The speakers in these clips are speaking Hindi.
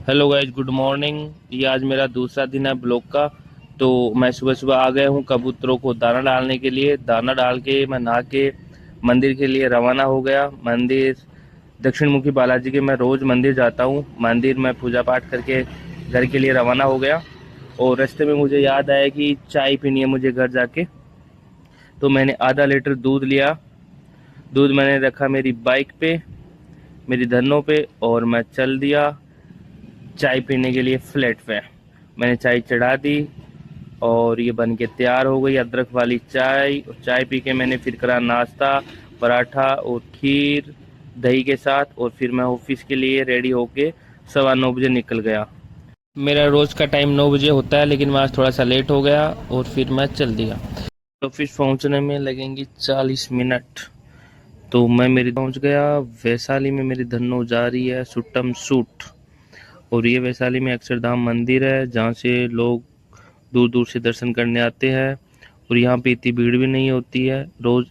Hello guys, good morning. ये आज मेरा दूसरा दिन है ब्लॉग का। तो मैं सुबह सुबह आ गया हूँ कबूतरों को दाना डालने के लिए। दाना डाल के मैं नहा के मंदिर के लिए रवाना हो गया। मंदिर दक्षिण मुखी बालाजी के मैं रोज़ मंदिर जाता हूँ। मंदिर में पूजा पाठ करके घर के लिए रवाना हो गया। और रास्ते में मुझे याद आया कि चाय पीनी है मुझे घर जाके। तो मैंने आधा लीटर दूध लिया। दूध मैंने रखा मेरी बाइक पे, मेरी धन्नों पे, और मैं चल दिया चाय पीने के लिए फ्लैट पे। मैंने चाय चढ़ा दी और ये बन के तैयार हो गई अदरक वाली चाय। चाय पी के मैंने फिर करा नाश्ता, पराठा और खीर दही के साथ। और फिर मैं ऑफिस के लिए रेडी होके 9:15 बजे निकल गया। मेरा रोज़ का टाइम 9 बजे होता है, लेकिन मैं आज थोड़ा सा लेट हो गया और फिर मैं चल दिया। ऑफिस पहुंचने में लगेंगी 40 मिनट। तो मैं मेरी पहुंच गया। वैशाली में मेरी धन्नो जा रही है सुट्टम सूट। और ये वैशाली में अक्षरधाम मंदिर है, जहाँ से लोग दूर दूर से दर्शन करने आते हैं। और यहाँ पे इतनी भीड़ भी नहीं होती है। रोज़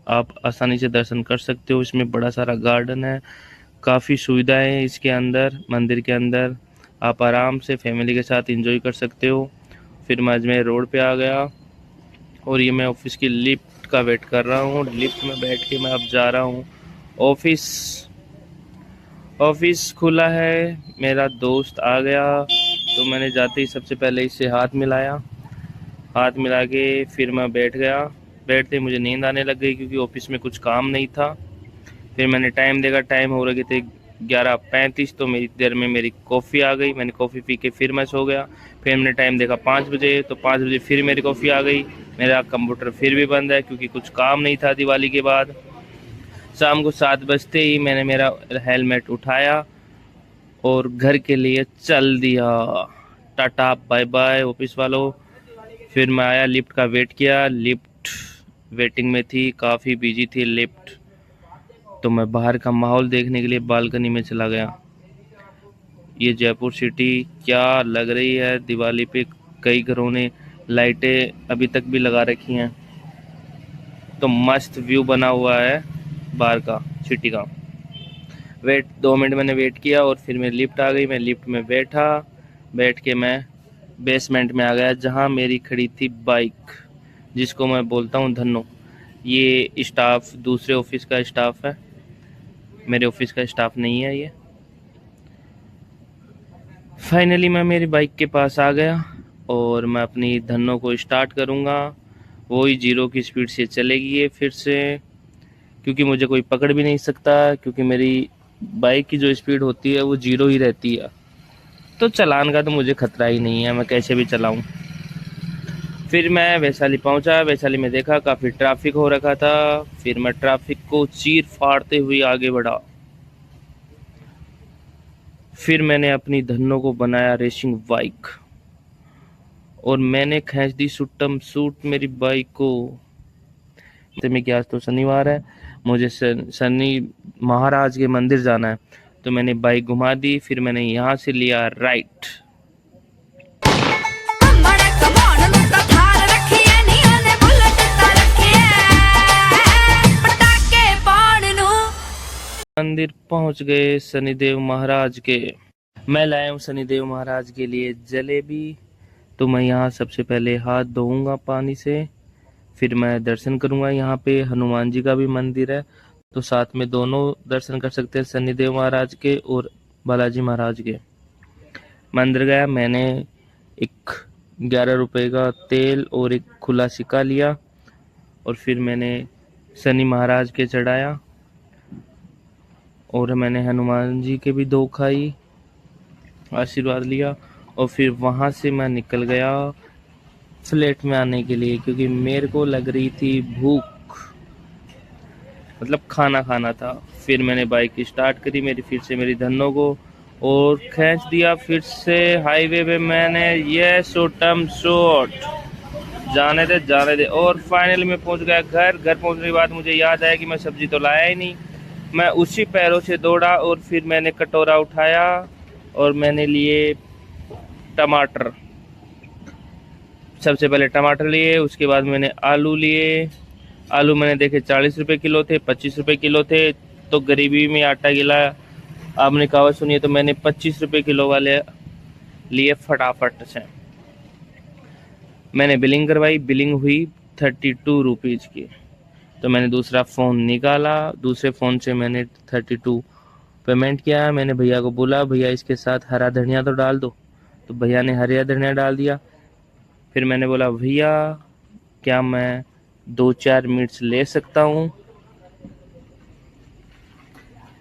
आप आसानी से दर्शन कर सकते हो। इसमें बड़ा सारा गार्डन है, काफ़ी सुविधाएं हैं इसके अंदर। मंदिर के अंदर आप आराम से फैमिली के साथ एंजॉय कर सकते हो। फिर मैं अजमेर रोड पे आ गया और ये मैं ऑफिस की लिफ्ट का वेट कर रहा हूँ। लिफ्ट में बैठ के मैं अब जा रहा हूँ ऑफिस। ऑफिस खुला है, मेरा दोस्त आ गया। तो मैंने जाते ही सबसे पहले इससे हाथ मिलाया। हाथ मिला के फिर मैं बैठ गया। बैठते ही मुझे नींद आने लग गई, क्योंकि ऑफिस में कुछ काम नहीं था। फिर मैंने टाइम देखा, टाइम हो रहे थे 11:35। तो मेरी देर में मेरी कॉफ़ी आ गई। मैंने कॉफ़ी पी के फिर मैं सो गया। फिर मैंने टाइम देखा 5 बजे, तो 5 बजे फिर मेरी कॉफ़ी आ गई। मेरा कंप्यूटर फिर भी बंद है, क्योंकि कुछ काम नहीं था दिवाली के बाद। शाम को 7 बजते ही मैंने मेरा हेलमेट उठाया और घर के लिए चल दिया। टाटा बाय बाय ऑफिस वालों। फिर मैं आया, लिफ्ट का वेट किया। लिफ्ट वेटिंग में थी, काफ़ी बिजी थी लिफ्ट। तो मैं बाहर का माहौल देखने के लिए बालकनी में चला गया। ये जयपुर सिटी क्या लग रही है दिवाली पे। कई घरों ने लाइटें अभी तक भी लगा रखी हैं। तो मस्त व्यू बना हुआ है बाहर का, सिटी का। 2 मिनट मैंने वेट किया और फिर मेरी लिफ्ट आ गई। मैं लिफ्ट में बैठा। बैठ के मैं बेसमेंट में आ गया, जहाँ मेरी खड़ी थी बाइक, जिसको मैं बोलता हूँ धन्नो। ये स्टाफ दूसरे ऑफिस का स्टाफ है, मेरे ऑफिस का स्टाफ नहीं है ये। फाइनली मैं मेरी बाइक के पास आ गया और मैं अपनी धन्नो को स्टार्ट करूँगा। वही 0 की स्पीड से चलेगी ये फिर से, क्योंकि मुझे कोई पकड़ भी नहीं सकता, क्योंकि मेरी बाइक की जो स्पीड होती है वो 0 ही रहती है। तो चलान का तो मुझे खतरा ही नहीं है, मैं कैसे भी चलाऊं। फिर मैं वैशाली पहुंचा। वैशाली में देखा काफ़ी ट्रैफिक हो रखा था। फिर मैं ट्रैफिक को चीर फाड़ते हुए आगे बढ़ा। फिर मैंने अपनी धन्नों को बनाया रेसिंग बाइक और मैंने खींच दी सुट्टम सूट मेरी बाइक को। में कि आज तो शनिवार है, मुझे शनि महाराज के मंदिर जाना है। तो मैंने बाइक घुमा दी। फिर मैंने यहाँ से लिया राइट। मंदिर पहुंच गए शनिदेव महाराज के। मैं लाया हूँ शनिदेव महाराज के लिए जलेबी। तो मैं यहाँ सबसे पहले हाथ धोऊंगा पानी से। फिर मैं दर्शन करूंगा। यहाँ पे हनुमान जी का भी मंदिर है, तो साथ में दोनों दर्शन कर सकते हैं, शनिदेव महाराज के और बालाजी महाराज के। मंदिर गया, मैंने एक 11 रुपए का तेल और एक खुला सिक्का लिया। और फिर मैंने शनि महाराज के चढ़ाया और मैंने हनुमान जी के भी 2 खाई, आशीर्वाद लिया। और फिर वहाँ से मैं निकल गया फ्लैट में आने के लिए, क्योंकि मेरे को लग रही थी भूख, मतलब खाना खाना था। फिर मैंने बाइक स्टार्ट करी मेरी, फिर से मेरी धन्नों को, और खींच दिया फिर से हाईवे पे मैंने। ये शॉटम शॉट, जाने दे जाने दे। और फाइनली मैं पहुंच गया घर। घर पहुंचने के बाद मुझे याद आया कि मैं सब्जी तो लाया ही नहीं। मैं उसी पैरों से दौड़ा और फिर मैंने कटोरा उठाया और मैंने लिए टमाटर। सबसे पहले टमाटर लिए, उसके बाद मैंने आलू लिए। आलू मैंने देखे 40 रुपए किलो थे, 25 रुपए किलो थे। तो गरीबी में आटा गिला आपने कहावत सुनी है, तो मैंने 25 रुपये किलो वाले लिए फटाफट से। मैंने बिलिंग करवाई, बिलिंग हुई 32 रुपीज़ की। तो मैंने दूसरा फ़ोन निकाला, दूसरे फ़ोन से मैंने 32 पेमेंट किया। मैंने भैया को बोला, भैया इसके साथ हरा धनिया तो डाल दो। तो भैया ने हरा धनिया डाल दिया। फिर मैंने बोला, भैया क्या मैं 2-4 मिर्च ले सकता हूँ?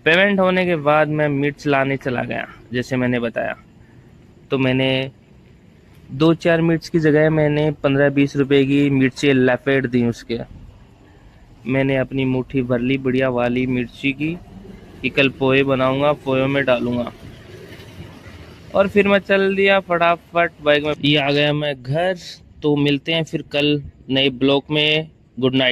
पेमेंट होने के बाद मैं मिर्च लाने चला गया, जैसे मैंने बताया। तो मैंने 2-4 मिर्च की जगह मैंने 15-20 रुपए की मिर्चें लपेट दी उसके। मैंने अपनी मुट्ठी भर ली बढ़िया वाली मिर्ची की, कि कल पोहे बनाऊंगा, पोहे में डालूंगा। और फिर मैं चल दिया फटाफट बाइक में। ये आ गया मैं घर। तो मिलते हैं फिर कल नए ब्लॉग में। Good night.